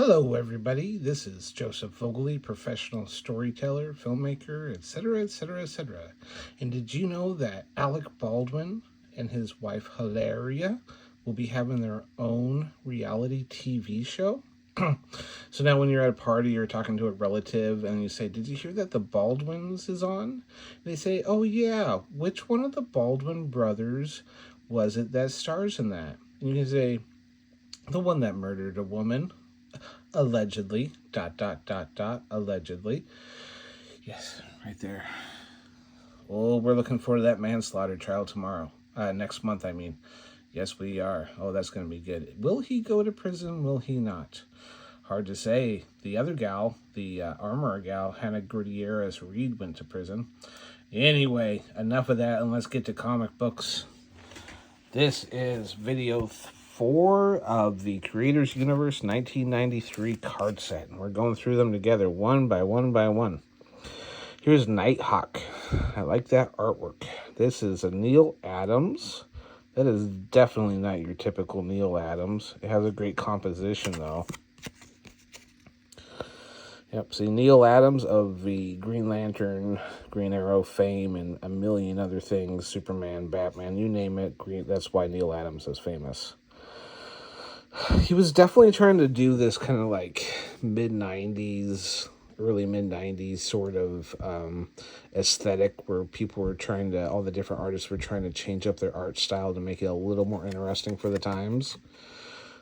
Hello, everybody. This is Joseph Vogely, professional storyteller, filmmaker, etc., etc., etc. And did you know that Alec Baldwin and his wife Hilaria will be having their own reality TV show? So now, when you're at a party or talking to a relative and you say, "Did you hear that the Baldwins is on?" They say, "Oh, yeah. Which one of the Baldwin brothers was it that stars in that?" And you can say, "The one that murdered a woman." Allegedly, allegedly. Yes, right there. Oh, we're looking forward to that manslaughter trial tomorrow. Next month, I mean. Yes, we are. Oh, that's going to be good. Will he go to prison? Will he not? Hard to say. The other gal, the armorer gal, Hannah Gutierrez Reed, went to prison. Anyway, enough of that, and let's get to comic books. This is video 4 of the Creators Universe 1993 card set. And we're going through them together one by one by one. Here's Nighthawk. I like that artwork. This is a Neal Adams. That is definitely not your typical Neal Adams. It has a great composition, though. Yep, see, Neal Adams of the Green Lantern, Green Arrow fame, and a million other things, Superman, Batman, you name it, that's why Neal Adams is famous. He was definitely trying to do this kind of like mid-90s, early mid-90s sort of aesthetic where people were trying to, all the different artists were trying to change up their art style to make it a little more interesting for the times.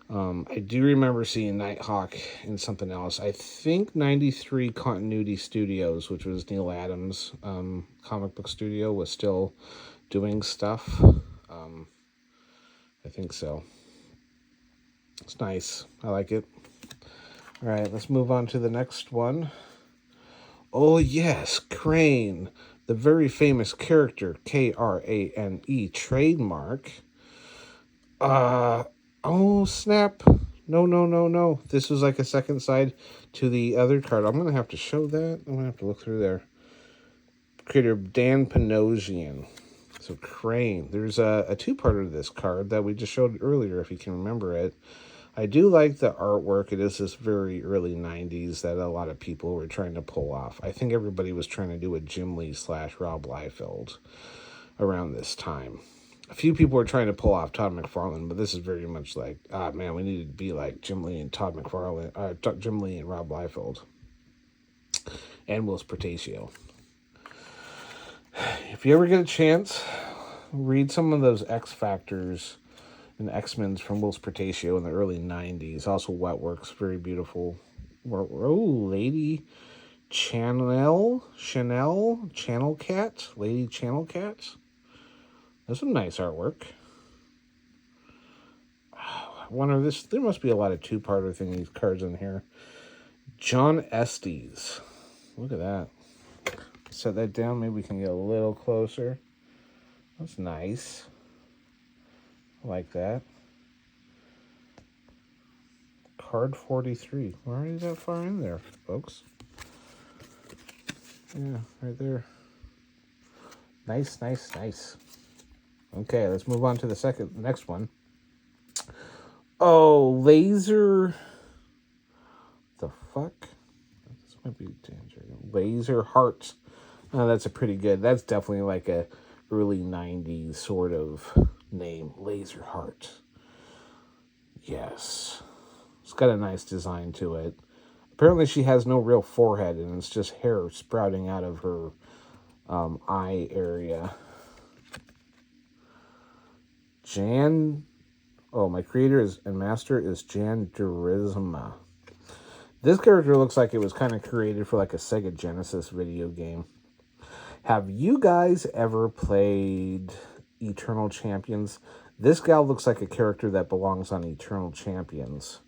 I do remember seeing Nighthawk in something else. I think 93 Continuity Studios, which was Neal Adams' comic book studio, was still doing stuff. I think so. It's nice. I like it. All right, let's move on to the next one. Oh, yes, Crane, the very famous character, Krane, trademark. Oh, snap. No. This was like a second side to the other card. I'm going to have to show that. I'm going to have to look through there. Creator Dan Panosian. So Crane. There's a two-parter to this card that we just showed earlier, if you can remember it. I do like the artwork. It is this very early 90s that a lot of people were trying to pull off. I think everybody was trying to do a Jim Lee / Rob Liefeld around this time. A few people were trying to pull off Todd McFarlane, but this is very much like, man, we need to be like Jim Lee and Jim Lee and Rob Liefeld. And Whilce Portacio. If you ever get a chance, read some of those X Factors and X-Men's from Whilce Portacio in the early 90s. Also Wetworks, very beautiful. Oh, Lady Channel Cat. Lady Channel Cat. That's some nice artwork. I wonder, there must be a lot of two-parter these cards in here. John Estes. Look at that. Set that down. Maybe we can get a little closer. That's nice. I like that. Card 43. Why are you that far in there, folks? Yeah, right there. Nice. Okay, let's move on to the next one. Oh, Laser. The fuck? This might be danger. Laser Heart. Oh, that's a pretty good. That's definitely like a early 90s sort of name. Laser Heart. Yes. It's got a nice design to it. Apparently she has no real forehead and it's just hair sprouting out of her eye area. My creator and master is Jan Duursema. This character looks like it was kind of created for like a Sega Genesis video game. Have you guys ever played Eternal Champions? This gal looks like a character that belongs on Eternal Champions.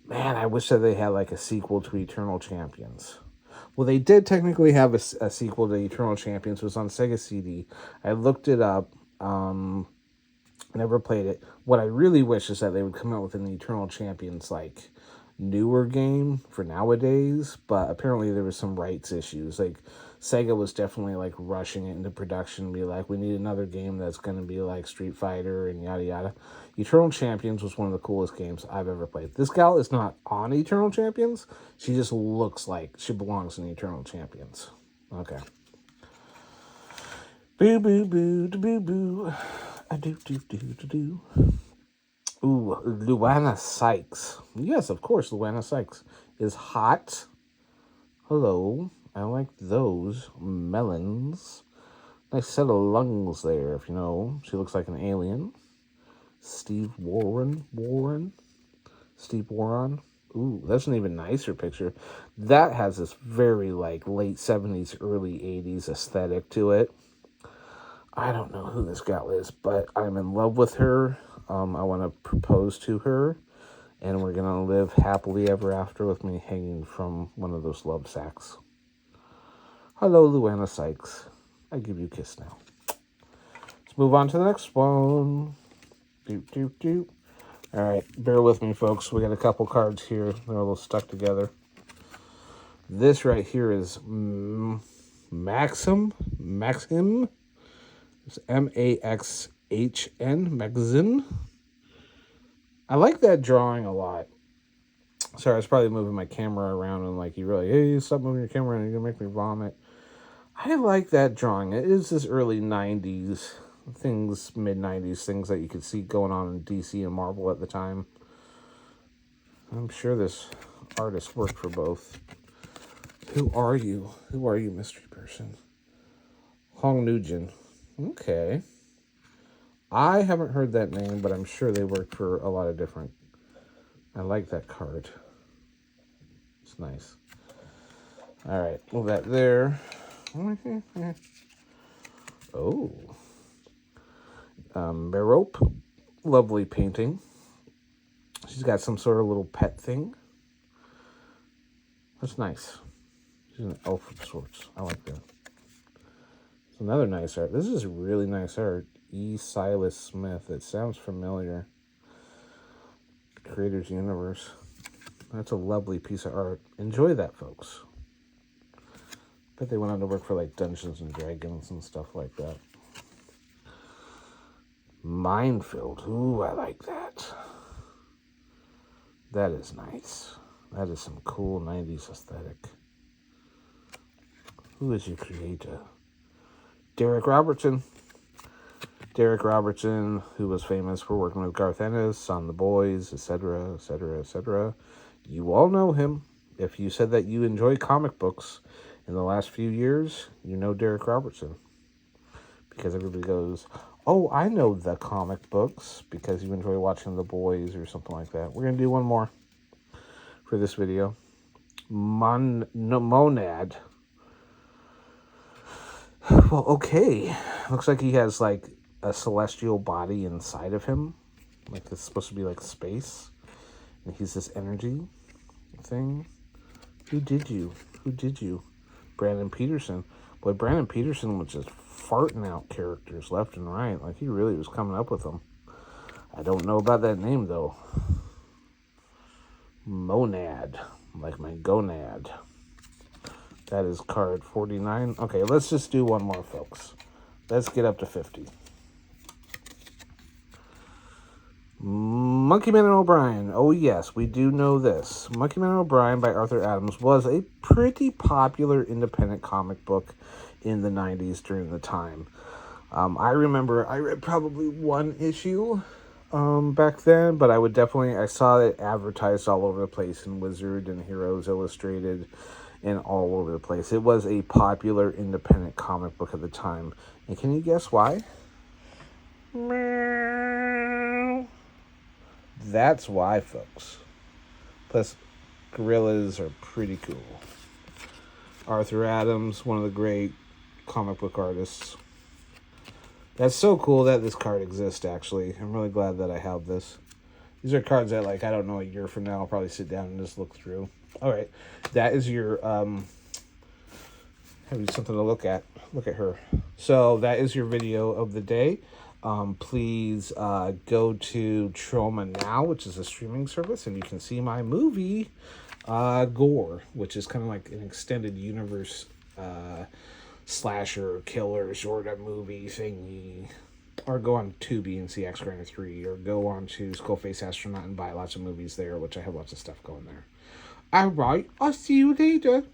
Man, I wish that they had like a sequel to Eternal Champions. Well, they did technically have a sequel to Eternal Champions. It was on Sega CD. I looked it up. Never played it. What I really wish is that they would come out with an Eternal Champions like newer game for nowadays, but apparently there was some rights issues. Like Sega was definitely like rushing it into production, be like, we need another game that's going to be like Street Fighter and yada yada. Eternal Champions was one of the coolest games I've ever played. This gal is not on Eternal Champions. She just looks like she belongs in Eternal Champions. Okay. Boo boo boo da boo boo. A do do do do do. Ooh, Luana Sykes. Yes, of course, Luana Sykes is hot. Hello. I like those melons. Nice set of lungs there, if you know. She looks like an alien. Steve Warren. Steve Warren. Ooh, that's an even nicer picture. That has this very, like, late 70s, early 80s aesthetic to it. I don't know who this gal is, but I'm in love with her. I want to propose to her, and we're going to live happily ever after with me hanging from one of those love sacks. Hello, Luana Sykes. I give you a kiss now. Let's move on to the next one. Doop, doop, doop. All right, bear with me, folks. We got a couple cards here. They're a little stuck together. This right here is Maxim. It's M-A-X-H-N, Maxin. I like that drawing a lot. Sorry, I was probably moving my camera around and like, you really, hey, stop moving your camera and you're going to make me vomit. I like that drawing. It is this early 90s things, mid-90s things that you could see going on in DC and Marvel at the time. I'm sure this artist worked for both. Who are you? Who are you, mystery person? Hong Nugent. Okay. I haven't heard that name, but I'm sure they worked for a lot of different... I like that card. It's nice. All right, move that there. Oh. Merope. Lovely painting. She's got some sort of little pet thing. That's nice. She's an elf of sorts. I like that. It's another nice art. This is really nice art. E. Silas Smith. It sounds familiar. Creator's Universe. That's a lovely piece of art. Enjoy that, folks. Bet they went on to work for like Dungeons and Dragons and stuff like that. Minefield. Ooh, I like that. That is nice. That is some cool 90s aesthetic. Who is your creator? Derek Robertson. Derek Robertson, who was famous for working with Garth Ennis on The Boys, etc., etc., etc. You all know him. If you said that you enjoy comic books in the last few years, you know Derek Robertson. Because everybody goes, oh, I know the comic books because you enjoy watching The Boys or something like that. We're going to do one more for this video. Monad. Well, okay. Looks like he has like a celestial body inside of him. Like it's supposed to be like space. And he's this energy thing. Who did you? Who did you? Brandon Peterson. Boy, Brandon Peterson was just farting out characters left and right. Like he really was coming up with them. I don't know about that name though. Monad. Like my gonad. That is card 49. Okay, let's just do one more, folks. Let's get up to 50. Monkey Man and O'Brien. Oh, yes, we do know this. Monkey Man and O'Brien by Arthur Adams was a pretty popular independent comic book in the 90s during the time. I remember I read probably one issue back then, but I saw it advertised all over the place in Wizard and Heroes Illustrated and all over the place. It was a popular independent comic book at the time. And can you guess why? That's why, folks. Plus, gorillas are pretty cool. Arthur Adams, one of the great comic book artists. That's so cool that this card exists, actually. I'm really glad that I have this. These are cards that, like, I don't know, a year from now, I'll probably sit down and just look through. All right. That is your, have you something to look at. Look at her. So, that is your video of the day. please go to Troma Now, which is a streaming service, and you can see my movie, Gore, which is kind of like an extended universe slasher killer sort of movie thingy. Or go on Tubi and see X Grinder 3, or go on to Skullface Astronaut and buy lots of movies there, which I have lots of stuff going there. Alright, I'll see you later.